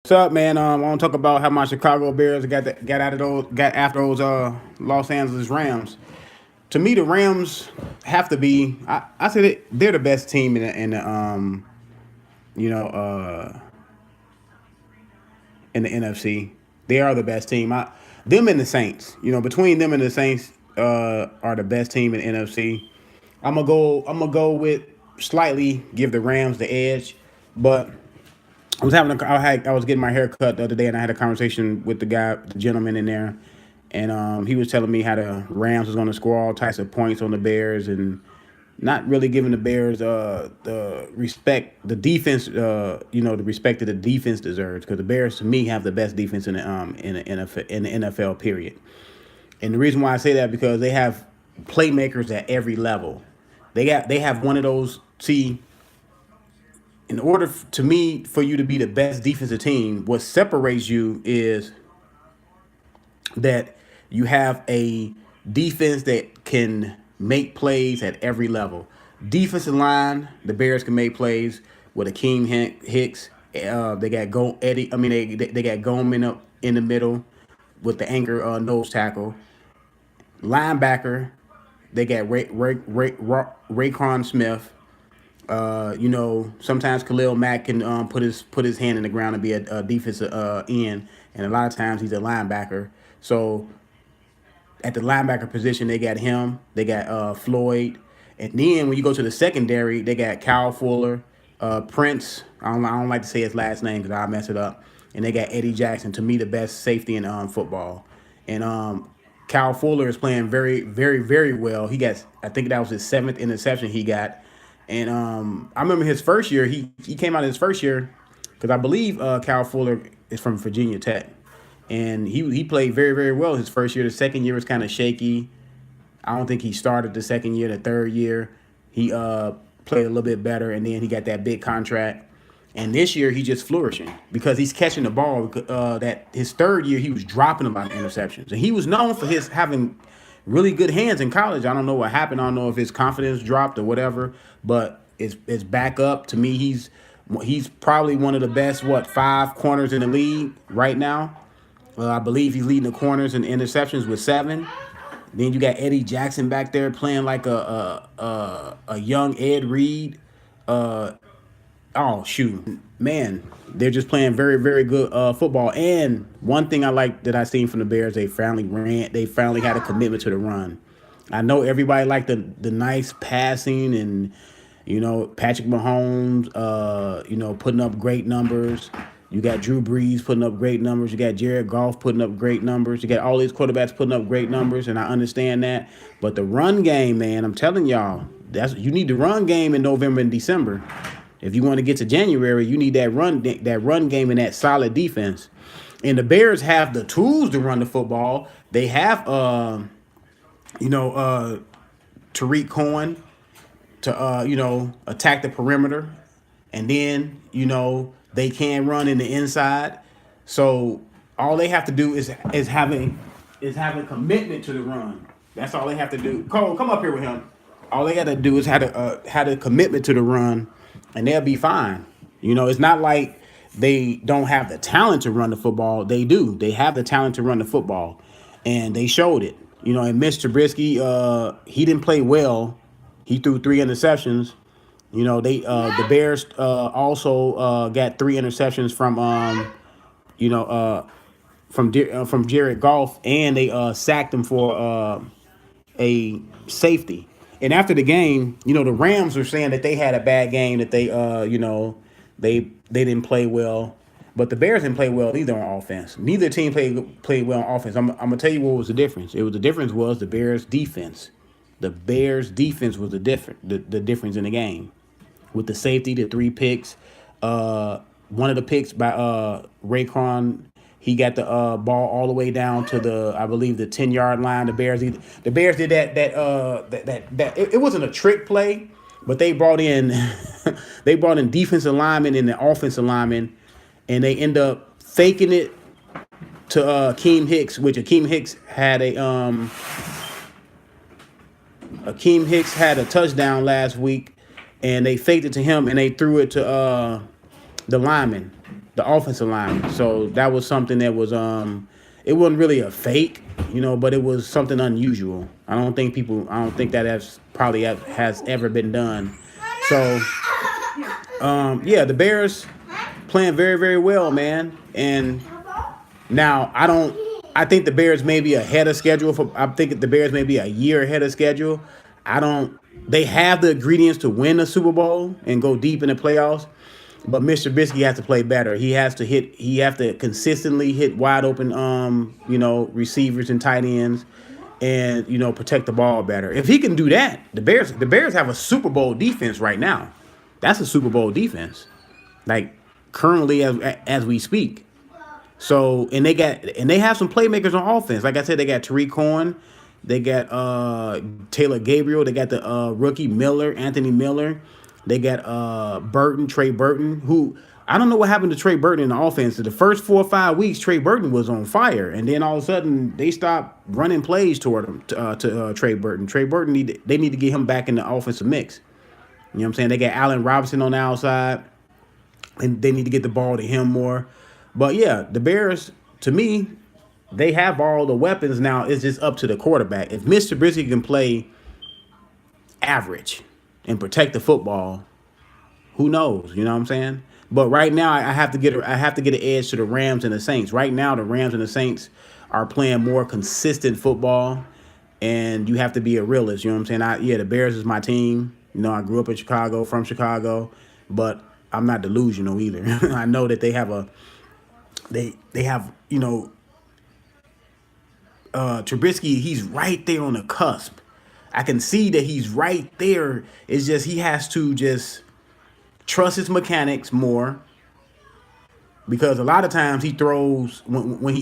What's up, man? I want to talk about how my Chicago Bears got after those Los Angeles Rams. To me, the Rams have to be. I say they're the best team in the you know in the NFC. They are the best team. Them and the Saints. Between them and the Saints are the best team in the NFC. I'm gonna go with slightly give the Rams the edge, but I was getting my hair cut the other day, and I had a conversation with the gentleman in there, and he was telling me how the Rams was going to score all types of points on the Bears, and not really giving the Bears the respect the defense the respect that the defense deserves, because the Bears to me have the best defense in the NFL period. And the reason why I say that, because they have playmakers at every level. They have one of those. See, in order to me for you to be the best defensive team, what separates you is that you have a defense that can make plays at every level. Defensive line, the Bears can make plays with Akeem Hicks. They got go Eddie. I mean, they got Goldman up in the middle with the anchor nose tackle. Linebacker, they got Raycon Smith. Sometimes Khalil Mack can put his hand in the ground and be a defensive end, and a lot of times he's a linebacker. So at the linebacker position, they got him. They got Floyd, and then when you go to the secondary, they got Kyle Fuller, Prince. I don't like to say his last name because I mess it up. And they got Eddie Jackson. To me, the best safety in football. And Kyle Fuller is playing very, very, very well. I think that was his seventh interception he got. And I remember his first year. He came out his first year because I believe Kyle Fuller is from Virginia Tech, and he played very, very well his first year. The second year was kind of shaky. I don't think he started the second year. The third year, he played a little bit better, and then he got that big contract. And this year, he's just flourishing because he's catching the ball. That his third year, he was dropping a lot of interceptions, and he was known for his having really good hands in college. I don't know what happened. I don't know if his confidence dropped or whatever, but it's back up. To me, he's probably one of the best five corners in the league right now. I believe he's leading the corners and interceptions with seven. Then you got Eddie Jackson back there playing like a young Ed Reed. Oh shoot, man, they're just playing very, very good football. And one thing I like that I seen from the Bears, they finally ran. They finally had a commitment to the run. I know everybody liked the nice passing, and Patrick Mahomes, putting up great numbers. You got Drew Brees putting up great numbers. You got Jared Goff putting up great numbers. You got all these quarterbacks putting up great numbers, and I understand that. But the run game, man, I'm telling y'all, you need the run game in November and December. If you want to get to January, you need that run game and that solid defense. And the Bears have the tools to run the football. They have Tariq Cohen to attack the perimeter, and then they can run in the inside. So all they have to do is having commitment to the run. That's all they have to do. Cole, come up here with him. All they got to do is have a commitment to the run, and they'll be fine. It's not like they don't have the talent to run the football. They do. They have the talent to run the football, and they showed it. And Mr. Trubisky, he didn't play well. He threw three interceptions. The Bears also got three interceptions you know from Jared Goff, and they sacked him for a safety. And after the game, the Rams were saying that they had a bad game, that they didn't play well. But the Bears didn't play well either on offense. Neither team played well on offense. I'm gonna tell you what was the difference. The difference was the Bears defense. The Bears defense was the difference in the game. With the safety, the three picks, one of the picks by Raycon, he got the ball all the way down to I believe the 10-yard line. The Bears did that. It wasn't a trick play, but they brought in they brought in defensive linemen and the offensive linemen, and they end up faking it to Akeem Hicks, which Akeem Hicks had a touchdown last week, and they faked it to him, and they threw it to the lineman. the offensive line. So that was something that was it wasn't really a fake, but it was something unusual. I don't think that has ever been done. So yeah, the Bears playing very, very well, man. And now I think the Bears may be ahead of schedule. I think the Bears may be a year ahead of schedule. I don't. They have the ingredients to win the Super Bowl and go deep in the playoffs. But Mr. Trubisky has to play better. He has to hit. He have to consistently hit wide open, receivers and tight ends, and protect the ball better. If he can do that, the Bears have a Super Bowl defense right now. That's a Super Bowl defense, like currently as we speak. So and they have some playmakers on offense. Like I said, they got Tariq Cohen, they got Taylor Gabriel, they got the rookie Anthony Miller, they got Trey Burton, who I don't know what happened to Trey Burton in the offense. The first 4 or 5 weeks, Trey Burton was on fire, and then all of a sudden they stopped running plays toward him to Trey Burton. Trey Burton they need to get him back in the offensive mix. You know what I'm saying? They got Allen Robinson on the outside, and they need to get the ball to him more. But yeah, the Bears, to me, they have all the weapons now. It's just up to the quarterback. If Mr. Trubisky can play average and protect the football, who knows? You know what I'm saying? But right now, I have to get an edge to the Rams and the Saints. Right now, the Rams and the Saints are playing more consistent football, and you have to be a realist. You know what I'm saying? The Bears is my team. I grew up in Chicago, from Chicago, but I'm not delusional either. I know that they have Trubisky, he's right there on the cusp. I can see that he's right there. It's just he has to just trust his mechanics more, because a lot of times he throws when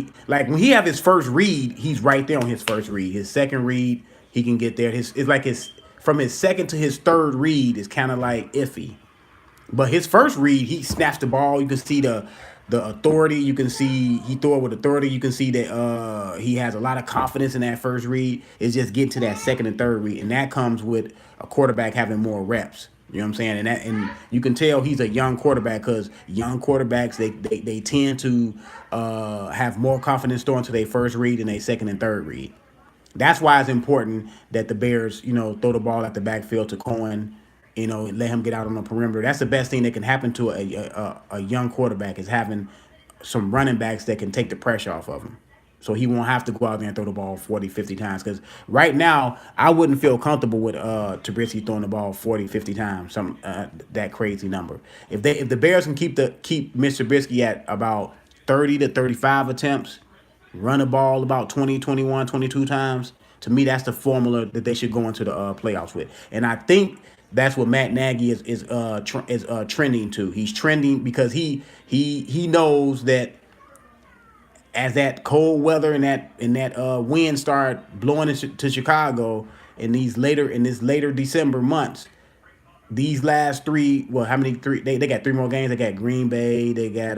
he have his first read, he's right there on his first read. His second read, he can get there. It's like from his second to his third read is kind of like iffy. But his first read, he snaps the ball. You can see the authority. You can see he throw it with authority. You can see that he has a lot of confidence in that first read. It's just getting to that second and third read, and that comes with a quarterback having more reps. You know what I'm saying? And you can tell he's a young quarterback, because young quarterbacks they tend to have more confidence throwing to their first read than their second and third read. That's why it's important that the Bears throw the ball at the backfield to Cohen. Let him get out on the perimeter. That's the best thing that can happen to a young quarterback, is having some running backs that can take the pressure off of him. So he won't have to go out there and throw the ball 40, 50 times. Because right now, I wouldn't feel comfortable with Trubisky throwing the ball 40, 50 times, that crazy number. If the Bears can keep Mr. Trubisky at about 30 to 35 attempts, run the ball about 20, 21, 22 times, to me, that's the formula that they should go into the playoffs with. And I think that's what Matt Nagy is trending to. He's trending because he knows that as that cold weather and that wind start blowing into Chicago in this later December months, these last three, well, how many three? They got 3 more games. They got Green Bay, they got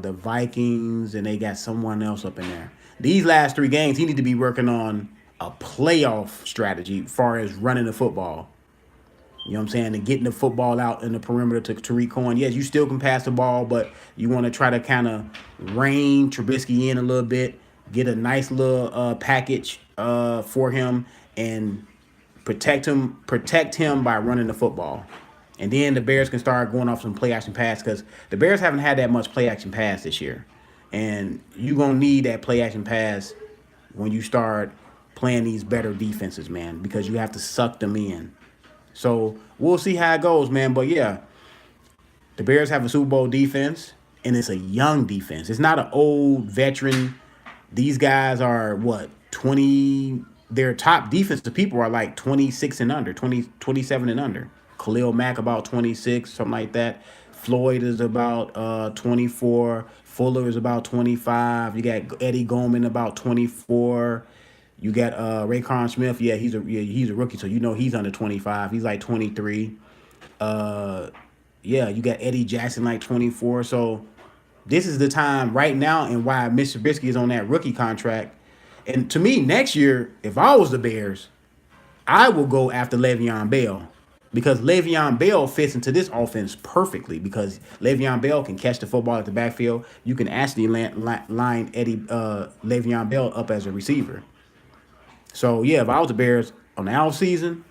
the Vikings, and they got someone else up in there. These last 3 games, he need to be working on a playoff strategy as far as running the football. You know what I'm saying? And getting the football out in the perimeter to Tariq Cohen. Yes, you still can pass the ball, but you want to try to kind of rein Trubisky in a little bit, get a nice little package for him, and protect him by running the football. And then the Bears can start going off some play action pass, because the Bears haven't had that much play action pass this year. And you're going to need that play action pass when you start playing these better defenses, man, because you have to suck them in. So we'll see how it goes, man. But yeah, the Bears have a Super Bowl defense, and it's a young defense. It's not an old veteran. These guys are 20. Their top defensive people are like 26 and under, 27 and under. Khalil Mack about 26, something like that. Floyd is about 24. Fuller is about 25. You got Eddie Goldman about 24. You got Raekwon Smith. Yeah, he's a rookie, so he's under 25. He's like 23. Yeah, you got Eddie Jackson like 24. So this is the time right now, and why Mr. Trubisky is on that rookie contract. And to me, next year, if I was the Bears, I will go after Le'Veon Bell. because Le'Veon Bell fits into this offense perfectly because Le'Veon Bell can catch the football at the backfield. You can actually line Le'Veon Bell up as a receiver. So yeah, if I was the Bears on the out season,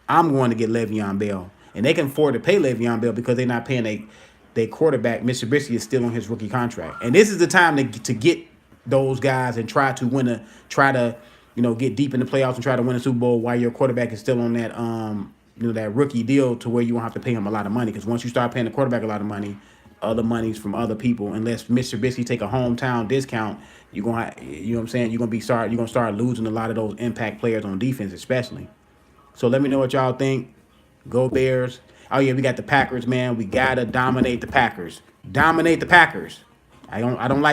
I'm going to get Le'Veon Bell, and they can afford to pay Le'Veon Bell because they're not paying they quarterback. Mr. Trubisky is still on his rookie contract, and this is the time to get those guys and try to get deep in the playoffs and try to win a Super Bowl while your quarterback is still on that that rookie deal to where you won't have to pay him a lot of money, because once you start paying the quarterback a lot of money, other monies from other people, unless Mr. Trubisky take a hometown discount, you're gonna what I'm saying, you're gonna start losing a lot of those impact players on defense especially. So let me know what y'all think. Go Bears. Oh yeah, we got the Packers, man. We gotta dominate the Packers. Dominate the Packers. I don't like